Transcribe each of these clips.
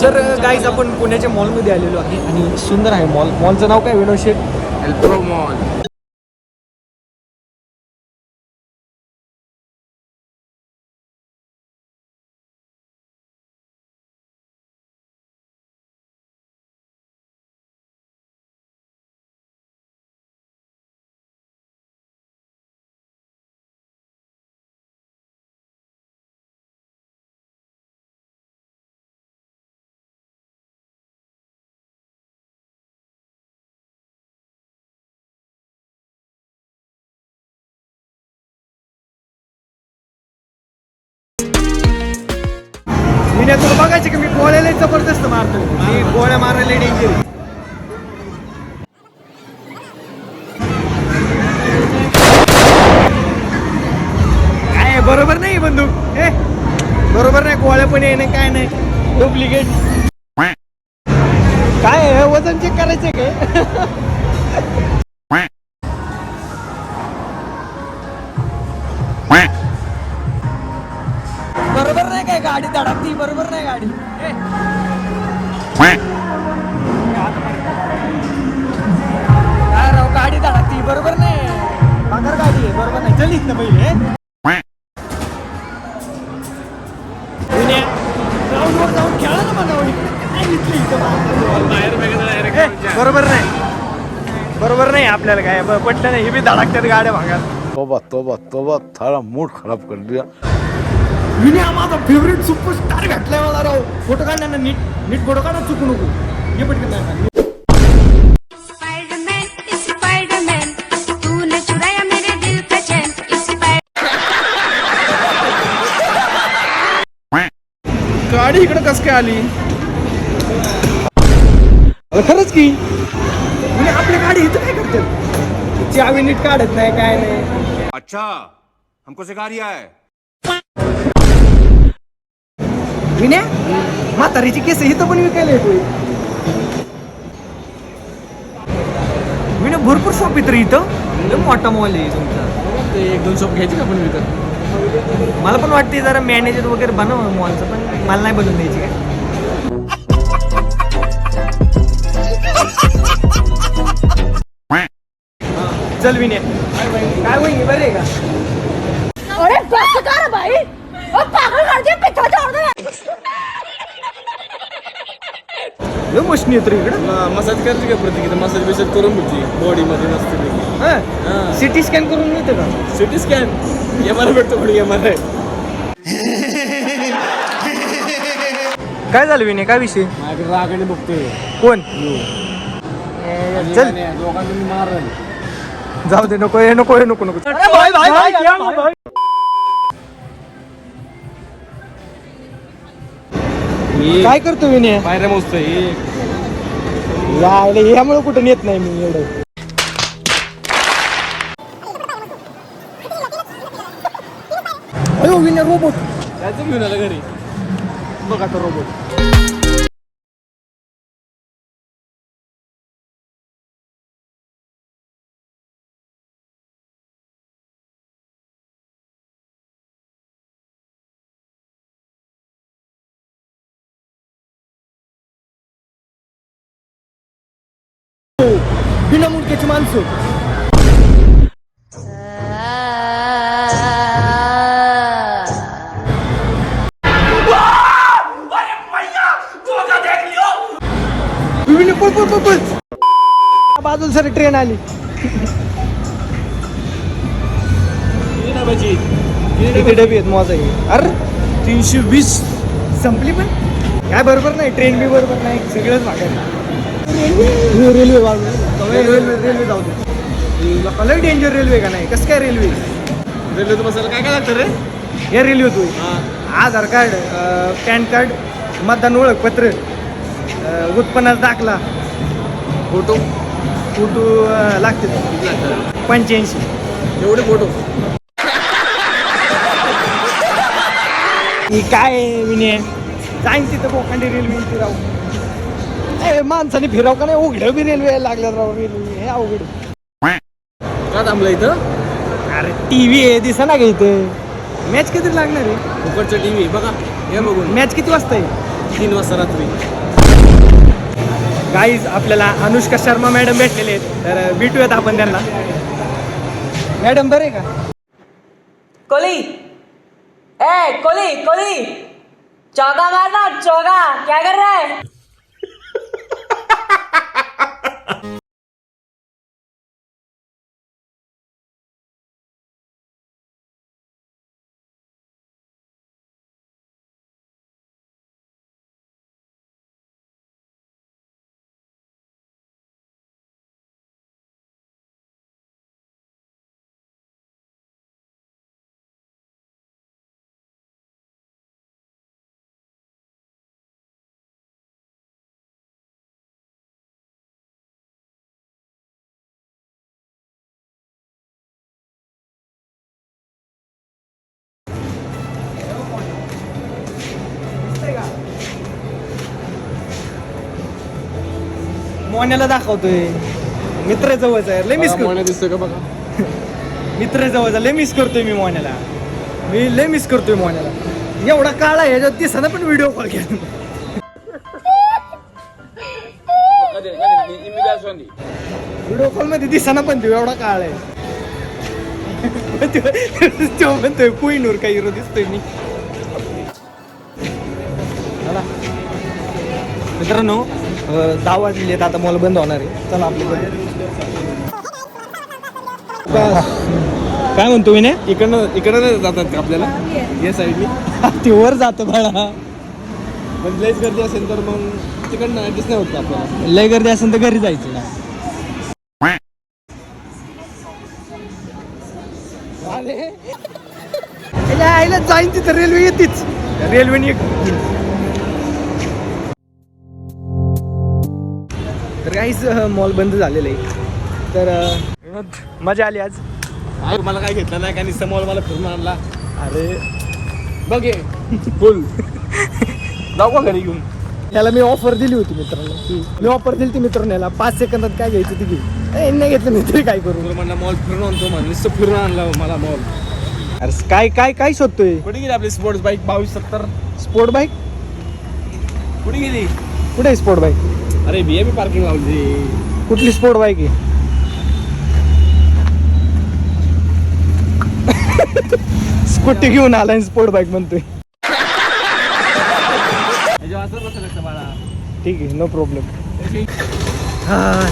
तर गाईज आपण पुण्याच्या मॉलमध्ये आलेलो आहे आणि सुंदर आहे मॉलचं नाव काय विनोद शेठ? एल्प्रो मॉल. मी तुला बघायचे की मी गोळ्याला जबरदस्त मारतो. मी गोळ्या मारायला डेंजर. काय बरोबर नाही बंदूक हे बरोबर नाही. गोळ्या पण आहे नाही काय नाही. डुप्लिकेट काय आहे? वजन चेक करायचं काय? बरोबर नाही काय गाडी धडकती. बरोबर नाही गाडी. काय राव गाडी धडकती. बरोबर नाही. पगार गाडी आहे. बरोबर नाही. चल इथनं पहिले ग्राउंडवर जाऊन खेळा ना मला. बरोबर नाही. बरोबर नाही. आपल्याला काय पटलं नाही. हे बी धडकतात गाड्या भागात. तोबा तोबा तोबा थारा मूड खराब कर दिया. विने हा माझा फेवरेट सुपरस्टार घातलाय मला राव. फोटो काढण्याना नीट फोटो काढा. चुकू नको. हे पटकन नाही. स्पाइडरमैन तूने चुराया मेरे दिल का चैन. गाडी इकडे कस काय आली? खरंच की म्हणजे आपल्या गाडी इथं काय करतात? चावी नीट काढत नाही काय नाही. अच्छा हमको सिखा रिया है. विने म्हातारीची केस इथं पण विकायला येतोय. विने भरपूर शॉप आहे तर इथं. एकदम मोठा मॉल आहे तुमचा. ते 1-2 शॉप घ्यायची का आपण विकत? मला पण वाटते जरा मॅनेजर वगैरे बनव मॉलचं. पण मला नाही बनवून द्यायची काय. चल विने काय होईल बरं आहे का? अरे बस कर भाई. ओ पागल कर दिया. पीछे छोड़ दे. लय मशीन येत रे इकडं. मसाज करायची का प्रत्येक मसाज बिसाज करून घ्यायची बॉडी मध्ये नसते. सिटी स्कॅन करून मिळतं का? सिटी स्कॅन MRI भेटतो पण MRI. काय झालं विने? काय विषय? माझ्याकडे रागाने बघतोय. कोण? चल दोघांनी मारल. जाऊ दे. नको हे नको हे नको नको. काय करतो विने? पायऱ्या मोजतोय. यामुळे कुठं नेत नाही मी एवढं. अयो विने रोबोट. त्याचं घेऊन आलं घरी. बघा तो रोबोट. बिना मुडक्याची माणसं. बाजूला सर ट्रेन आली. किती डबी आहेत माझा? अरे 320 संपली. पण काय बरोबर नाही. ट्रेन बी बरोबर नाही. सगळंच मागायला. रेल्वे रेल्वे जाऊ दे. लय डेंजर रेल्वे का नाही? कसं काय रेल्वे? रेल्वेत बसायला काय काय लागतं रे? या रेल्वे तू आधार कार्ड, पॅन कार्ड, मतदान ओळखपत्र, उत्पन्नाचा दाखला, फोटो लागते. 85 एवढे फोटो. ही काय विने? जाईन तिथं कोखंडी रेल्वे फिराव. माणसाने फिराव का नाही? उघड बी रेल्वे लागल्या राव. रेल्वे हे अवघड. का थांबलं इथं? अरे टीव्ही आहे दिसा ना का इथं. मॅच किती लागणार आहे? फुकटचा टीव्ही बघा. हे बघून मॅच किती वाजता आहे? 3 वाजता रात्री. गाईज आपल्याला अनुष्का शर्मा मॅडम भेटलेले आहेत, तर भेटूयात आपण त्यांना. मॅडम बरे का? कोली कोली चौका मारना चौका, क्या कर रहा है? मोन्याला दाखवतोय, मित्र जवळचा आहे, लय मिस करतो. मोन्या दिसतोय का बघा. मित्र जवळचा लय मिस करतोय मी मोन्याला. मी लय मिस करतोय मोन्याला. एवढा काळा आहे याच्यात दिसना पण व्हिडिओ कॉल केला. व्हिडिओ कॉल मध्ये दिसना पण तो एवढा काळा आहे. तो म्हणतोय कोहिनूर काही हिरो दिसतोय मी. चला मित्रांनो, 10 वाजले आता मॉल बंद होणार आहे. चला आपल्याकडे काय म्हणतो मी इकडनं नाही जातात का आपल्याला या साईडनी? ते वर जातो बाळा. पण लयच गर्दी असेल तर मग तिकडनं ऍडजस्ट नाही होत का आपल्याला? लय गर्दी असेल तर घरी जायचं ना. आईला जाईन तिथं रेल्वे येतेच. रेल्वेने तर काहीच मॉल बंद झालेलं आहे. तर मजा आली आज. मला काय घेतलं नाही का, नुसतं मॉल मला फिरून आणला. अरे बघ हे फुल जाऊ का घरी घेऊन? याला मी ऑफर दिली होती मित्रांनो. मी ऑफर दिली होती मित्रांनो याला, 5 सेकंदात काय घ्यायचं ते घे. नाही घेतलं मी तरी काय करू. तुला म्हणला मॉल फिरून आणतो, मला नुसतं फिरून आणला मला मॉल. अरे काय काय काय शोधतोय? कुठे गेली आपली स्पोर्ट्स बाईक 2270? स्पोर्ट बाईक कुठे गेली? कुठे आहे स्पोर्ट बाईक? अरे BMP पार्किंग लावली. कुठली स्पोर्ट बाईक आहे? स्कूटी घेऊन आलाय स्पोर्ट बाईक म्हणतोय. ठीक आहे, नो प्रॉब्लेम.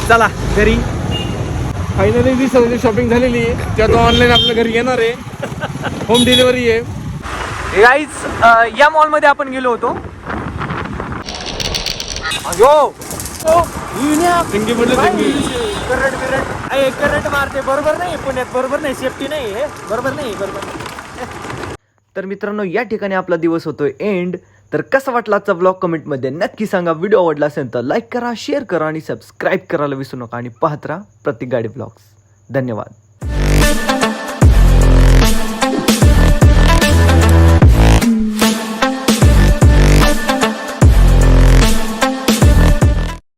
चला घरी. फायनली 20,000ची शॉपिंग झालेली आहे. त्यात ऑनलाईन आपल्या घरी येणार आहे. होम डिलिव्हरी आहे. गाईज या मॉलमध्ये आपण गेलो होतो. सिंगी म्हटलं सिंगी. करंट मारते. बरोबर नाही पुण्यात, बरोबर नाही, सेफ्टी नाही आहे. बरोबर नाही, बरोबर नाही. तर मित्रांनो, या ठिकाणी आपला दिवस होतोय एंड. तर कसा वाटला आजचा ब्लॉग कमेंटमध्ये नक्की सांगा. व्हिडिओ आवडला असेल तर लाईक करा, शेअर करा आणि सबस्क्राईब करायला विसरू नका. आणि पाहत राहा प्रत्येक गाडी ब्लॉग्स. धन्यवाद.